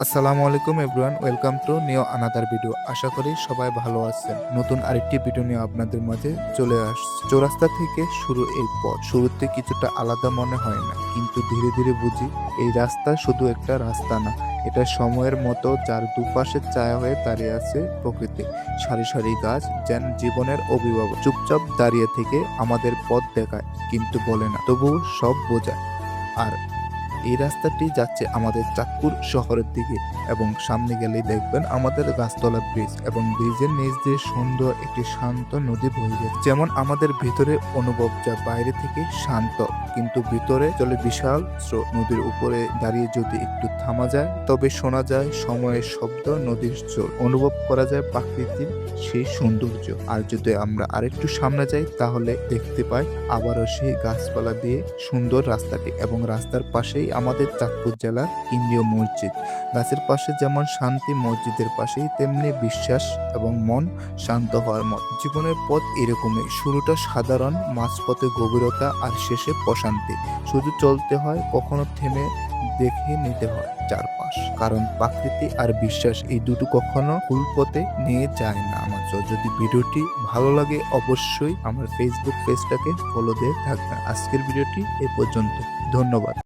আসসালামু আলাইকুম everyone, welcome to new another video. আশা করি সবাই ভালো আছেন। নতুন আরেকটি ভিডিও নিয়ে আপনাদের মাঝে চলে আসছে। চৌরাস্তা থেকে শুরু এই পথ। শুরুতে কিছুটা আলাদা মনে হয় না, কিন্তু ধীরে ধীরে বুঝি এই রাস্তা শুধু একটা রাস্তা না, এটা সময়ের মতো যার দুপাশে ছায়া হয়ে দাঁড়িয়ে আছে প্রকৃতি। সারি সারি গাছ যেন জীবনের অভিভাবক, চুপচাপ দাঁড়িয়ে থেকে আমাদের পথ দেখায়, কিন্তু বলে না, তবুও সব বোঝায়। আর এই রাস্তাটি যাচ্ছে আমাদের চাঁদপুর শহরের দিকে, এবং সামনে গেলেই দেখবেন আমাদের গাছতলা ব্রিজ, এবং ব্রিজের নিচ দিয়ে সুন্দর একটি শান্ত নদী বয়ে গেছে। যেমন আমাদের ভিতরে অনুভব, যা বাইরে থেকে শান্ত, কিন্তু ভিতরে চলে বিশাল স্রোত। নদীর উপরে দাঁড়িয়ে যদি একটু থামা যায়, তবে শোনা যায় সময়ের শব্দ, নদীর জল, অনুভব করা যায় প্রাকৃতিক সেই সৌন্দর্য। আর যদি আমরা আরেকটু সামনে যাই, তাহলে দেখতে পাই আবারও সেই গাছপালা দিয়ে সুন্দর রাস্তাটি, এবং রাস্তার পাশেই আমাদের চাঁদপুর জেলার কেন্দ্রীয় মসজিদ। গাছের পাশে যেমন শান্তি, মসজিদের পাশেই তেমনি বিশ্বাস এবং মন শান্ত হওয়ার মত। জীবনের পথ এরকমই, শুরুটা সাধারণ, মাঝপথে গভীরতা, আর শেষে প্রশান্তি। শুধু চলতে হয়, কখনো থেমে দেখে নিতে হয় চারপাশ, কারণ প্রকৃতি আর বিশ্বাস এই দুটো কখনো ভুল পথে নিয়ে যায় না আমাদের। যদি ভিডিওটি ভালো লাগে, অবশ্যই আমার ফেসবুক পেজটাকে ফলো দিয়ে থাকবেন। আজকের ভিডিওটি এ পর্যন্ত। ধন্যবাদ।